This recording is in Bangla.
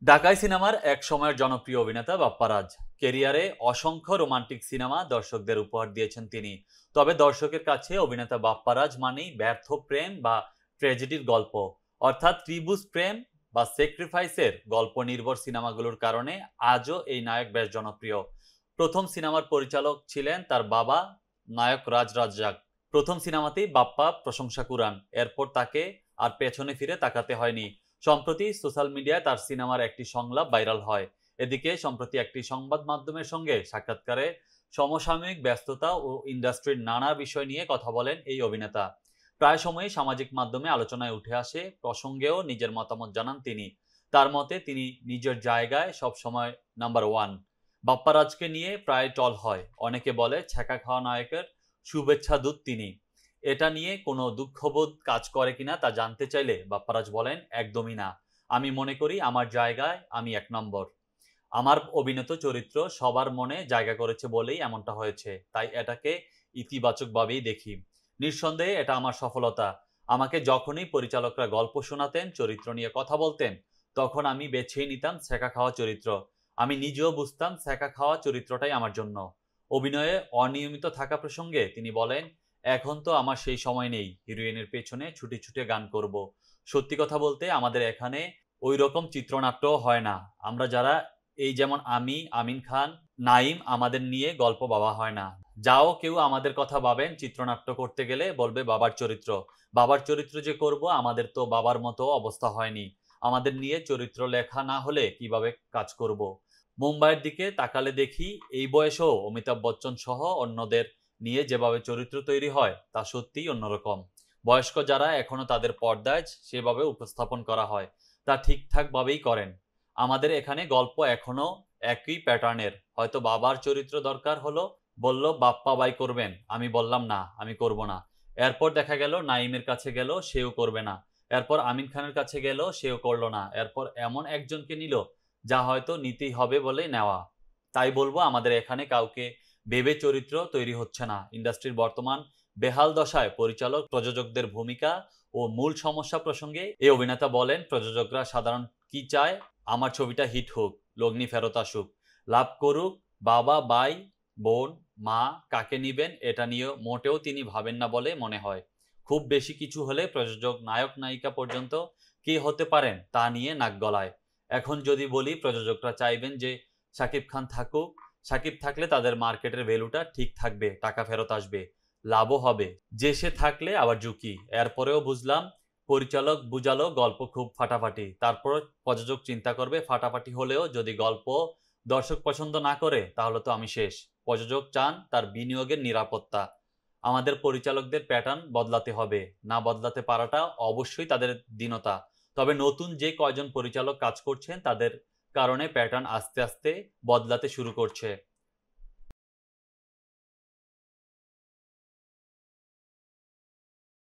ঢাকাই সিনেমার এক সময়ের জনপ্রিয় অভিনেতা বাপ্পারাজ। ক্যারিয়ারে অসংখ্য রোমান্টিক সিনেমা দর্শকদের উপহার দিয়েছেন তিনি। তবে দর্শকের কাছে অভিনেতা বাপ্পারাজ মানেই ব্যর্থ প্রেম বা ট্র্যাজেডির গল্প। অর্থাৎ ত্রিভুজ প্রেম বা স্যাক্রিফাইসের গল্প নির্ভর সিনেমাগুলোর কারণে আজও এই নায়ক বেশ জনপ্রিয়। প্রথম সিনেমার পরিচালক ছিলেন তার বাবা, নায়ক রাজ রাজ্জাক। প্রথম সিনেমাতেই বাপ্পা প্রশংসা কুড়ান, এরপর তাকে আর পেছনে ফিরে তাকাতে হয়নি। সম্প্রতি সোশ্যাল মিডিয়ায় তার সিনেমার একটি সংলাপ ভাইরাল হয়। এদিকে সম্প্রতি একটি সংবাদ মাধ্যমের সঙ্গে সাক্ষাৎকারে সমসাময়িক ব্যস্ততা ও ইন্ডাস্ট্রির নানা বিষয় নিয়ে কথা বলেন এই অভিনেতা। প্রায় সময়ই সামাজিক মাধ্যমে আলোচনায় উঠে আসে প্রসঙ্গেও নিজের মতামত জানান তিনি। তার মতে তিনি নিজের জায়গায় সবসময় নাম্বার ওয়ান। বাপ্পারাজকে নিয়ে প্রায় টল হয়, অনেকে বলে ছ্যাঁকা খাওয়া নায়কের শুভেচ্ছা দূত তিনি। এটা নিয়ে কোনো দুঃখবোধ কাজ করে কিনা তা জানতে চাইলে বাপ্পারাজ বলেন, একদমই না। আমি মনে করি আমার জায়গায় আমি এক নম্বর। আমার অভিনীত চরিত্র সবার মনে জায়গা করেছে বলেই এমনটা হয়েছে, তাই এটাকে ইতিবাচকভাবেই দেখি। নিঃসন্দেহে এটা আমার সফলতা। আমাকে যখনই পরিচালকরা গল্প শোনাতেন, চরিত্র নিয়ে কথা বলতেন, তখন আমি বেছেই নিতাম ছ্যাঁকা খাওয়া চরিত্র। আমি নিজেও বুঝতাম ছ্যাঁকা খাওয়া চরিত্রটাই আমার জন্য। অভিনয়ে অনিয়মিত থাকা প্রসঙ্গে তিনি বলেন, এখন তো আমার সেই সময় নেই হিরোইনের পেছনে ছুটে ছুটে গান করব। সত্যি কথা বলতে আমাদের এখানে ওই রকম চিত্রনাট্যও হয় না। আমরা যারা এই যেমন আমি, আমিন খান, নাইম, আমাদের নিয়ে গল্প ভাবা হয় না। যাও কেউ আমাদের কথা ভাবেন চিত্রনাট্য করতে গেলে বলবে বাবার চরিত্র। বাবার চরিত্র যে করব, আমাদের তো বাবার মতো অবস্থা হয়নি। আমাদের নিয়ে চরিত্র লেখা না হলে কিভাবে কাজ করব? মুম্বাইয়ের দিকে তাকালে দেখি এই বয়সেও অমিতাভ বচ্চন সহ অন্যদের নিয়ে যেভাবে চরিত্র তৈরি হয় তা সত্যিই অন্যরকম। বয়স্ক যারা এখনো তাদের পর্দায় সেভাবে উপস্থাপন করা হয়, তা ঠিকঠাকভাবেই করেন। আমাদের এখানে গল্প এখনো একই প্যাটার্নের। হয়তো বাবার চরিত্র দরকার হলো, বলল বাপ্পা ভাই করবেন, আমি বললাম না, আমি করব না। এরপর দেখা গেল নাইমের কাছে গেল, সেও করবে না। এরপর আমিন খানের কাছে গেল, সেও করলো না। এরপর এমন একজনকে নিল যা হয়তো নিতেই হবে বলে নেওয়া। তাই বলবো আমাদের এখানে কাউকে ভেবে চরিত্র তৈরি হচ্ছে না। ইন্ডাস্ট্রির বর্তমান বেহাল দশায় পরিচালক, প্রযোজকদের ভূমিকা ও মূল সমস্যা প্রসঙ্গে এই অভিনেতা বলেন, প্রযোজকরা সাধারণ কি চায়, আমার ছবিটা হিট হোক, লগ্নি ফেরত আসুক, লাভ করুক। বাবা, ভাই, বোন, মা কাকে নিবেন এটা নিয়ে মোটেও তিনি ভাবেন না বলে মনে হয়। খুব বেশি কিছু হলে প্রযোজক, নায়ক, নায়িকা পর্যন্ত কে হতে পারেন তা নিয়ে নাক গলায়। এখন যদি বলি প্রযোজকরা চাইবেন যে শাকিব খান থাকুক, শাকিব থাকলে তাদের মার্কেটের ভ্যালুটা ঠিক থাকবে, টাকা ফেরত আসবে, লাভও হবে। যে সে থাকলে আবার ঝুঁকি। এরপরেও বুঝলাম পরিচালক বুঝালো গল্প খুব ফাটাফাটি, তারপর প্রযোজক চিন্তা করবে ফাটাফাটি হলেও যদি গল্প দর্শক পছন্দ না করে তাহলে তো আমি শেষ। প্রযোজক চান তার বিনিয়োগের নিরাপত্তা। আমাদের পরিচালকদের প্যাটার্ন বদলাতে হবে, না বদলাতে পারাটা অবশ্যই তাদের দীনতা। তবে নতুন যে কয়জন পরিচালক কাজ করছেন তাদের কারণে প্যাটার্ন আস্তে আস্তে বদলাতে শুরু করছে।